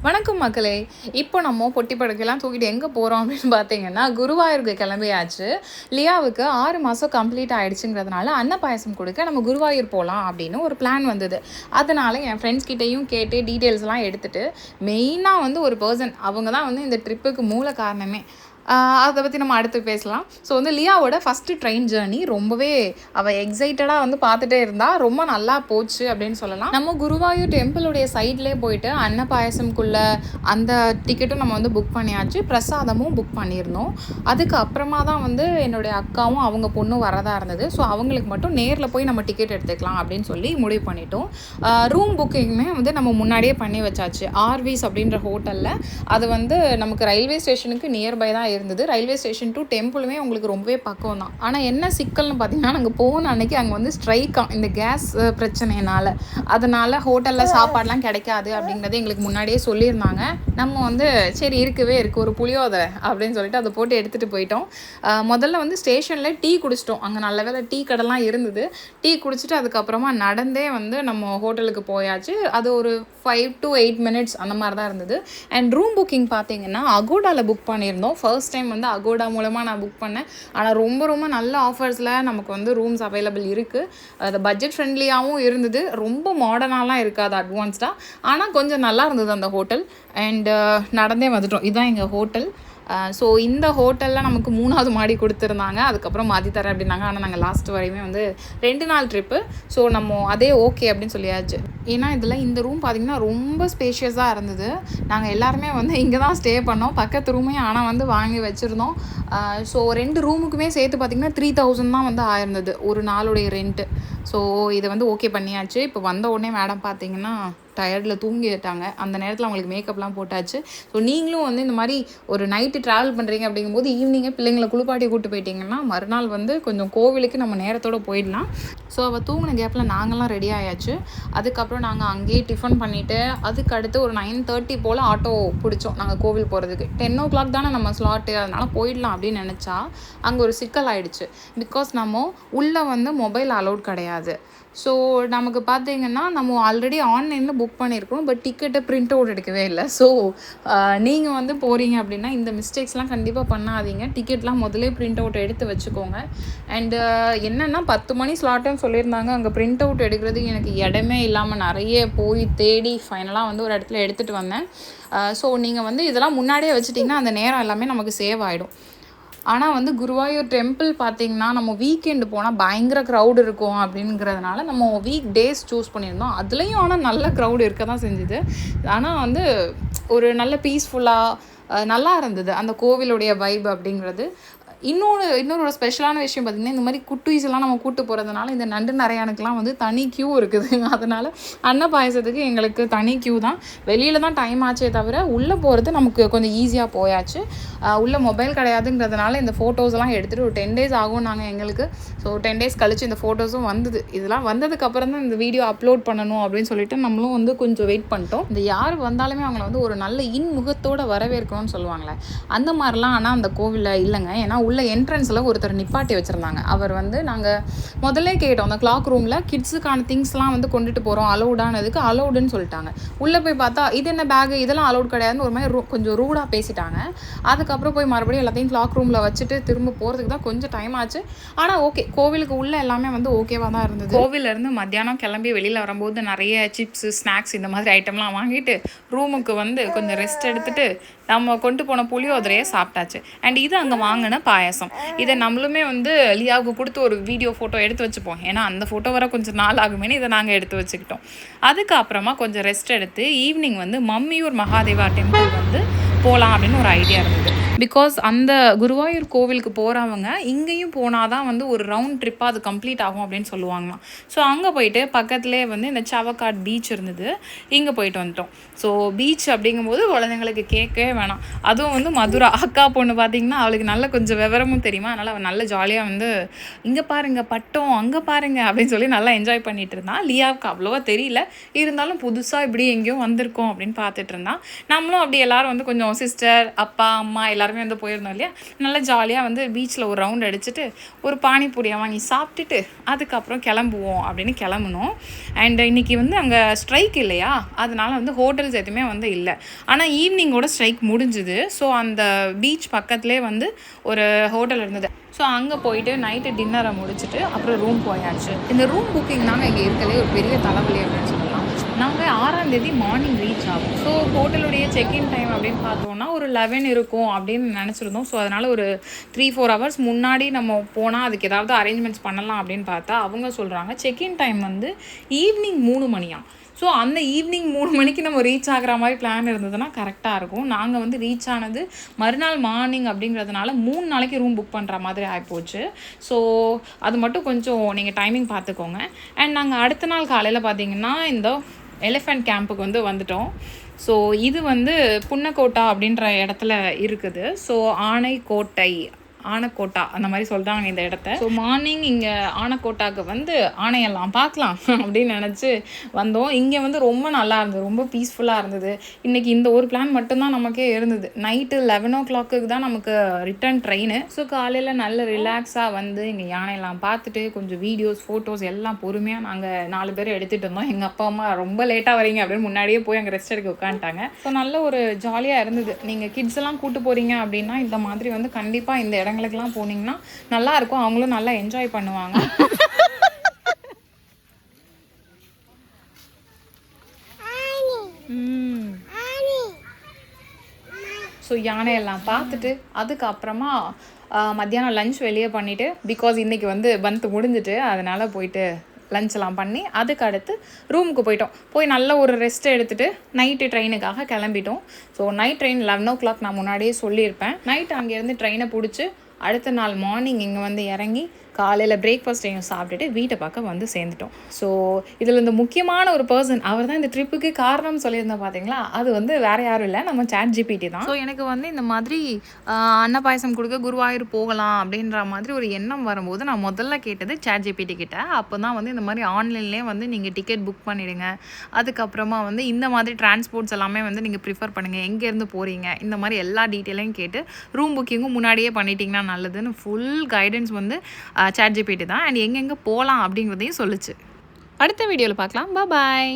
வணக்கம் மக்களே. இப்போ நம்ம பொட்டி படுக்கைலாம் தூக்கிட்டு எங்கே போகிறோம் அப்படின்னு பார்த்தீங்கன்னா, குருவாயூருக்கு கிளம்பியாச்சு. லியாவுக்கு 6 மாதம் கம்ப்ளீட் ஆகிடுச்சுங்கிறதுனால அன்னப்பாயசம் கொடுக்க நம்ம குருவாயூர் போகலாம் அப்படின்னு ஒரு பிளான் வந்தது. அதனால் என் ஃப்ரெண்ட்ஸ் கிட்டேயும் கேட்டு டீட்டெயில்ஸ்லாம் எடுத்துகிட்டு மெயினாக வந்து ஒரு பர்சன் அவங்க தான் வந்து இந்த ட்ரிப்புக்கு மூல காரணமே. அதை பற்றி நம்ம அடுத்து பேசலாம். ஸோ வந்து லியாவோட ஃபஸ்ட்டு ட்ரெயின் ஜேர்னி ரொம்பவே அவள் எக்ஸைட்டடாக வந்து பார்த்துட்டே இருந்தால் ரொம்ப நல்லா போச்சு அப்படின்னு சொல்லலாம். நம்ம குருவாயூர் டெம்பிளுடைய சைட்லேயே போயிட்டு அன்னபாயசம்குள்ளே அந்த டிக்கெட்டும் நம்ம வந்து புக் பண்ணியாச்சு, பிரசாதமும் புக் பண்ணியிருந்தோம். அதுக்கப்புறமா தான் வந்து என்னுடைய அக்காவும் அவங்க பொண்ணும் வரதாக இருந்தது. ஸோ அவங்களுக்கு மட்டும் நேரில் போய் நம்ம டிக்கெட் எடுத்துக்கலாம் அப்படின்னு சொல்லி முடிவு பண்ணிட்டோம். ரூம் புக்கிங்குமே வந்து நம்ம முன்னாடியே பண்ணி வச்சாச்சு. ஆர்விஸ் அப்படின்ற ஹோட்டலில். அது வந்து நமக்கு ரயில்வே ஸ்டேஷனுக்கு நியர்பை தான் இருந்தது. ரயில்வே ஸ்டேஷன் டு டெம்பிளுமே உங்களுக்கு ரொம்பவே பக்கம் தான். ஆனால் என்ன சிக்கல்னு பார்த்தீங்கன்னா, நாங்கள் போன அன்னைக்கு அங்கே வந்து ஸ்ட்ரைக்காக இந்த கேஸ் பிரச்சனையினால், அதனால் ஹோட்டலில் சாப்பாடெலாம் கிடைக்காது அப்படிங்கிறது எங்களுக்கு முன்னாடியே சொல்லியிருந்தாங்க. நம்ம வந்து சரி இருக்கவே இருக்குது ஒரு புளியோதரை அப்படின்னு சொல்லிட்டு அதை போட்டு எடுத்துகிட்டு போயிட்டோம். முதல்ல வந்து ஸ்டேஷனில் டீ குடிச்சிட்டோம். அங்கே நல்ல வேலை டீ கடைலாம் இருந்தது. டீ குடிச்சிட்டு அதுக்கப்புறமா நடந்தே வந்து நம்ம ஹோட்டலுக்கு போயாச்சு. அது ஒரு 5 to 8 minutes அந்த மாதிரி தான் இருந்தது. அண்ட் ரூம் புக்கிங் பார்த்தீங்கன்னா அகோடாவில் புக் பண்ணியிருந்தோம். ஃபர்ஸ்ட் டைம் வந்து அகோடா மூலமாக நான் புக் பண்ணேன். ஆனால் ரொம்ப ரொம்ப நல்ல ஆஃபர்ஸில் நமக்கு வந்து ரூம்ஸ் அவைலபிள் இருக்குது. அது பட்ஜெட் ஃப்ரெண்ட்லியாகவும் இருந்தது. ரொம்ப மாடர்னாலாம் இருக்காது, அட்வான்ஸ்டாக. ஆனால் கொஞ்சம் நல்லா இருந்தது அந்த ஹோட்டல். அண்டு நடந்தே வந்துட்டோம். இதுதான் எங்கள் ஹோட்டல். ஸோ இந்த ஹோட்டலில் நமக்கு 3வது மாடி கொடுத்துருந்தாங்க. அதுக்கப்புறம் மாற்றி தரேன் அப்படின்னாங்க. ஆனால் நாங்கள் லாஸ்ட் வரையுமே வந்து 2 நாள் ட்ரிப்பு. ஸோ நம்ம அதே ஓகே அப்படின்னு சொல்லியாச்சு. ஏன்னா இதில் இந்த ரூம் பார்த்திங்கன்னா ரொம்ப ஸ்பேஷியஸாக இருந்தது. நாங்கள் எல்லாருமே வந்து இங்கே தான் ஸ்டே பண்ணோம். பக்கத்து ரூமே ஆனால் வந்து வாங்கி வச்சுருந்தோம். ஸோ 2 ரூமுக்குமே சேர்த்து பார்த்திங்கன்னா 3000 தான் வந்து ஆயிருந்தது ஒரு நாளுடைய ரெண்ட்டு. ஸோ இதை வந்து ஓகே பண்ணியாச்சு. இப்போ வந்த உடனே மேடம் பார்த்திங்கன்னா டயர்டில் தூங்கிட்டாங்க. அந்த நேரத்தில் அவங்களுக்கு மேக்கப்லாம் போட்டாச்சு. ஸோ நீங்களும் வந்து இந்த மாதிரி ஒரு நைட்டு ட்ராவல் பண்ணுறீங்க அப்படிங்கும்போது ஈவினிங்கே பிள்ளைங்களை குளிப்பாட்டி கூப்பிட்டு போயிட்டிங்கன்னா மறுநாள் வந்து கொஞ்சம் கோவிலுக்கு நம்ம நேரத்தோடு போயிடலாம். ஸோ அவள் தூங்கின கேப்பில் நாங்கள்லாம் ரெடி ஆயாச்சு. அதுக்கப்புறம் நாங்கள் அங்கேயே டிஃபன் பண்ணிவிட்டு அதுக்கு அடுத்து ஒரு 9:30 போல் ஆட்டோ பிடிச்சோம் நாங்கள் கோவில் போகிறதுக்கு. 10 o'clock தானே நம்ம ஸ்லாட்டு, அதனால் போயிடலாம் அப்படின்னு நினச்சா அங்கே ஒரு சிக்கல் ஆகிடுச்சு. பிகாஸ் நம்ம உள்ளே வந்து மொபைல் அலோட் கிடையாது. ஸோ நமக்கு பார்த்திங்கன்னா நம்ம ஆல்ரெடி ஆன்லைனில் புக் பண்ணியிருக்கோம். பட் டிக்கெட்டை பிரிண்ட் அவுட் எடுக்கவே இல்லை. ஸோ நீங்கள் வந்து போகிறீங்க அப்படின்னா இந்த மிஸ்டேக்ஸ்லாம் கண்டிப்பாக பண்ணாதீங்க. டிக்கெட்லாம் முதலே பிரிண்ட் அவுட் எடுத்து வச்சுக்கோங்க. அண்டு என்னென்னா 10 மணி ஸ்லாட்டுன்னு சொல்லியிருந்தாங்க. அங்கே பிரிண்ட் அவுட் எடுக்கிறதுக்கு எனக்கு இடமே இல்லாமல் நிறைய போய் தேடி ஃபைனலாக வந்து ஒரு இடத்துல எடுத்துகிட்டு வந்தேன். ஸோ நீங்கள் வந்து இதெல்லாம் முன்னாடியே வச்சுட்டிங்கன்னா அந்த நேரம் எல்லாமே நமக்கு சேவ் ஆகிடும். ஆனால் வந்து குருவாயூர் டெம்பிள் பார்த்திங்கன்னா நம்ம வீக்கெண்டு போனால் பயங்கர க்ரௌடு இருக்கும் அப்படிங்கிறதுனால நம்ம வீக் டேஸ் சூஸ் பண்ணியிருந்தோம். அதுலேயும் ஆனால் நல்ல க்ரௌடு இருக்க தான் செஞ்சுது. ஆனால் வந்து ஒரு நல்ல பீஸ்ஃபுல்லாக நல்லா இருந்தது அந்த கோவிலுடைய வைப் அப்படிங்கிறது. இன்னொரு ஸ்பெஷலான விஷயம் பார்த்திங்கன்னா, இந்த மாதிரி குட்டீஸெல்லாம் நம்ம கூப்பிட்டு போகிறதுனால இந்த நண்டு நரையானுக்கெலாம் வந்து தனி க்யூ இருக்குது. அதனால் அன்னபாயசத்துக்கு எங்களுக்கு தனி க்யூ தான். வெளியில் தான் டைம் ஆச்சே தவிர உள்ளே போகிறது நமக்கு கொஞ்சம் ஈஸியாக போயாச்சு. உள்ளே மொபைல் கிடையாதுங்கிறதுனால இந்த ஃபோட்டோஸ்லாம் எடுத்துகிட்டு ஒரு 10 days ஆகும் நாங்கள் எங்களுக்கு. ஸோ 10 days கழிச்சு இந்த ஃபோட்டோஸும் வந்தது. இதெல்லாம் வந்ததுக்கப்புறம் தான் இந்த வீடியோ அப்லோட் பண்ணணும் அப்படின்னு சொல்லிட்டு நம்மளும் வந்து கொஞ்சம் வெயிட் பண்ணிட்டோம். இந்த யார் வந்தாலுமே அவங்கள வந்து ஒரு நல்ல இன்முகத்தோடு வரவேற்கணும்னு சொல்லுவாங்களே, அந்த மாதிரிலாம் ஆனால் அந்த கோவிலில் இல்லைங்க. ஏன்னா உள்ள என்ட்ரன்ஸில் ஒருத்தர் நிப்பாட்டி வச்சுருந்தாங்க. அவர் வந்து நாங்கள் முதல்ல கேட்டோம் அந்த கிளாக் ரூமில் கிட்ஸுக்கான திங்ஸ்லாம் வந்து கொண்டுட்டு போகிறோம் அலௌடானதுக்கு அலௌடுன்னு சொல்லிட்டாங்க. உள்ளே போய் பார்த்தா இது என்ன பேகு இதெல்லாம் அலௌட் கிடையாதுன்னு ஒரு மாதிரி கொஞ்சம் ரூடாக பேசிட்டாங்க. அதுக்கப்புறம் போய் மறுபடியும் எல்லாத்தையும் கிளாக் ரூமில் வச்சுட்டு திரும்ப போகிறதுக்கு தான் கொஞ்சம் டைம் ஆச்சு. ஆனால் ஓகே, கோவிலுக்கு உள்ளே எல்லாமே வந்து ஓகேவாக தான் இருந்தது. கோவிலேருந்து மத்தியானம் கிளம்பி வெளியில் வரும்போது நிறைய சிப்ஸு ஸ்நாக்ஸ் இந்த மாதிரி ஐட்டம்லாம் வாங்கிட்டு ரூமுக்கு வந்து கொஞ்சம் ரெஸ்ட் எடுத்துகிட்டு நம்ம கொண்டு போன புளியோதரையை சாப்பிட்டாச்சு. அண்ட் இது அங்கே வாங்கின பாயசம். இதை நம்மளுமே வந்து லியாவுக்கு கொடுத்து ஒரு வீடியோ ஃபோட்டோ எடுத்து வச்சுப்போம். ஏன்னா அந்த ஃபோட்டோ வர கொஞ்சம் நாள் ஆகுமேனு இதை நாங்கள் எடுத்து வச்சுக்கிட்டோம். அதுக்கப்புறமா கொஞ்சம் ரெஸ்ட் எடுத்து ஈவினிங் வந்து மம்மியூர் மகாதேவா டெம்பிள் வந்து போகலாம் அப்படின்னு ஒரு ஐடியா இருந்தது. பிகாஸ் அந்த குருவாயூர் கோவிலுக்கு போகிறவங்க இங்கேயும் போனால் தான் வந்து ஒரு ரவுண்ட் ட்ரிப்பாக அது கம்ப்ளீட் ஆகும் அப்படின்னு சொல்லுவாங்களாம். ஸோ அங்கே போயிட்டு பக்கத்துலேயே வந்து இந்த சவக்காட் பீச் இருந்தது. இங்கே போயிட்டு வந்துட்டோம். ஸோ பீச் அப்படிங்கும்போது குழந்தைங்களுக்கு கேட்கவே வேணாம். அதுவும் வந்து மதுரா அக்கா பொண்ணு பார்த்திங்கன்னா அவளுக்கு நல்ல கொஞ்சம் விவரமும் தெரியுமா. அதனால் அவள் நல்ல ஜாலியாக வந்து இங்கே பாருங்கள் பட்டம் அங்கே பாருங்கள் அப்படின்னு சொல்லி நல்லா என்ஜாய் பண்ணிகிட்டு இருந்தான். லியாவுக்கு அவ்வளோவா தெரியல, இருந்தாலும் புதுசாக இப்படி எங்கேயும் வந்திருக்கோம் அப்படின்னு பார்த்துட்டு இருந்தான். நம்மளும் அப்படி எல்லோரும் வந்து கொஞ்சம் சிஸ்டர் அப்பா அம்மா எல்லோரும் எல்லாருமே வந்து போயிருந்தோம் இல்லையா, நல்லா ஜாலியாக வந்து பீச்சில் ஒரு ரவுண்ட் அடிச்சுட்டு ஒரு பானிபூரியை வாங்கி சாப்பிட்டுட்டு அதுக்கப்புறம் கிளம்புவோம் அப்படின்னு கிளம்புனோம். அண்ட் இன்றைக்கி வந்து அங்கே ஸ்ட்ரைக் இல்லையா, அதனால வந்து ஹோட்டல்ஸ் எதுவுமே வந்து இல்லை. ஆனால் ஈவினிங்கோட ஸ்ட்ரைக் முடிஞ்சுது. ஸோ அந்த பீச் பக்கத்துலேயே வந்து ஒரு ஹோட்டல் இருந்தது. ஸோ அங்கே போயிட்டு நைட்டு டின்னரை முடிச்சுட்டு அப்புறம் ரூம் போயாச்சு. இந்த ரூம் புக்கிங் தாங்க இங்கே இருக்கலே ஒரு பெரிய தலைவலி அப்படின்னு சொல்லலாம். நாங்கள் 6ஆம் தேதி மார்னிங் ரீச் ஆகும். ஸோ ஹோட்டலுடைய செக்இன் டைம் அப்படின்னு பார்த்தோன்னா ஒரு 11 இருக்கும் அப்படின்னு நினச்சிருந்தோம். ஸோ அதனால் ஒரு 3-4 ஹவர்ஸ் முன்னாடி நம்ம போனால் அதுக்கு ஏதாவது அரேஞ்ச்மெண்ட்ஸ் பண்ணலாம் அப்படின்னு பார்த்தா அவங்க சொல்கிறாங்க செக்இன் டைம் வந்து ஈவினிங் 3 மணியா. ஸோ அந்த ஈவினிங் 3 மணிக்கு நம்ம ரீச் ஆகிற மாதிரி பிளான் இருந்ததுன்னா கரெக்டாக இருக்கும். நாங்கள் வந்து ரீச் ஆனது மறுநாள் மார்னிங் அப்படிங்கிறதுனால 3 நாளைக்கு ரூம் புக் பண்ணுற மாதிரி ஆகிப்போச்சு. ஸோ அது மட்டும் கொஞ்சம் நீங்கள் டைமிங் பார்த்துக்கோங்க. அண்ட் நாங்கள் அடுத்த நாள் காலையில் பார்த்தீங்கன்னா இந்த எலிஃபெண்ட் கேம்புக்கு வந்து வந்துட்டோம். ஸோ இது வந்து புன்னக்கோட்டா அப்படின்ற இடத்துல இருக்குது. ஸோ ஆனைக்கோட்டா அந்த மாதிரி சொல்கிறாங்க இந்த இடத்த. ஸோ மார்னிங் இங்கே ஆனைக்கோட்டாவுக்கு வந்து ஆனையெல்லாம் பார்க்கலாம் அப்படின்னு நினச்சி வந்தோம். இங்கே வந்து ரொம்ப நல்லா இருந்தது, ரொம்ப பீஸ்ஃபுல்லாக இருந்தது. இன்றைக்கி இந்த ஒரு பிளான் மட்டும்தான் நமக்கே இருந்தது. நைட்டு 11 o'clock தான் நமக்கு ரிட்டர்ன் ட்ரெயின். ஸோ காலையில் நல்ல ரிலாக்ஸாக வந்து இங்கே யானையெல்லாம் பார்த்துட்டு கொஞ்சம் வீடியோஸ் ஃபோட்டோஸ் எல்லாம் பொறுமையாக நாங்கள் 4 பேர் எடுத்துகிட்டு இருந்தோம். எங்கள் அப்பா அம்மா ரொம்ப லேட்டாக வரீங்க அப்படின்னு முன்னாடியே போய் அங்கே ரெஸ்ட் எடுக்க உட்காந்துட்டாங்க. ஸோ நல்ல ஒரு ஜாலியாக இருந்தது. நீங்கள் கிட்ஸ் எல்லாம் கூப்பிட்டு போகிறீங்க அப்படின்னா இந்த மாதிரி வந்து கண்டிப்பாக இந்த இடங்களுக்கெல்லாம் போனீங்கன்னா நல்லாயிருக்கும். அவங்களும் நல்லா என்ஜாய் பண்ணுவாங்க. ஸோ யானையெல்லாம் பார்த்துட்டு அதுக்கப்புறமா மத்தியானம் லஞ்ச் வெளியே பண்ணிவிட்டு, பிகாஸ் இன்றைக்கி வந்து பந்த் முடிஞ்சிட்டு அதனால் போயிட்டு லஞ்செல்லாம் பண்ணி அதுக்கு அடுத்து ரூமுக்கு போய் நல்ல ஒரு ரெஸ்ட் எடுத்துகிட்டு நைட்டு ட்ரெயினுக்காக கிளம்பிட்டோம். ஸோ நைட் ட்ரெயின் 11 o'clock நான் முன்னாடியே சொல்லியிருப்பேன். நைட் அங்கேருந்து ட்ரெயினை பிடிச்சி அடுத்த நாள் மார்னிங் இங்கே வந்து இறங்கி காலையில் பிரேக்ஃபாஸ்ட்டையும் சாப்பிட்டுட்டு வீட்டை பார்க்க வந்து சேர்ந்துட்டோம். ஸோ இதில் இந்த முக்கியமான ஒரு பர்சன் அவர் தான் இந்த ட்ரிப்புக்கு காரணம் சொல்லியிருந்தோம் பார்த்தீங்களா, அது வந்து வேறு யாரும் இல்லை, நம்ம ChatGPT தான். ஸோ எனக்கு வந்து இந்த மாதிரி அன்னபாயசம் கொடுக்க குருவாயூர் போகலாம் அப்படின்ற மாதிரி ஒரு எண்ணம் வரும்போது நான் முதல்ல கேட்டது ChatGPT கிட்ட. அப்போ தான் வந்து இந்த மாதிரி ஆன்லைன்லேயே வந்து நீங்கள் டிக்கெட் புக் பண்ணிவிடுங்க, அதுக்கப்புறமா வந்து இந்த மாதிரி டிரான்ஸ்போர்ட்ஸ் எல்லாமே வந்து நீங்கள் ப்ரிஃபர் பண்ணுங்கள், எங்கேருந்து போகிறீங்க, இந்த மாதிரி எல்லா டீட்டெயிலையும் கேட்டு ரூம் புக்கிங்கும் முன்னாடியே பண்ணிட்டீங்கன்னா நல்லதுன்னு ஃபுல் கைடன்ஸ் வந்து ChatGPT தான். அண்ட் எங்கெங்கே போகலாம் அப்படிங்கிறதையும் சொல்லுச்சு. அடுத்த வீடியோவில் பார்க்கலாம். பாய்.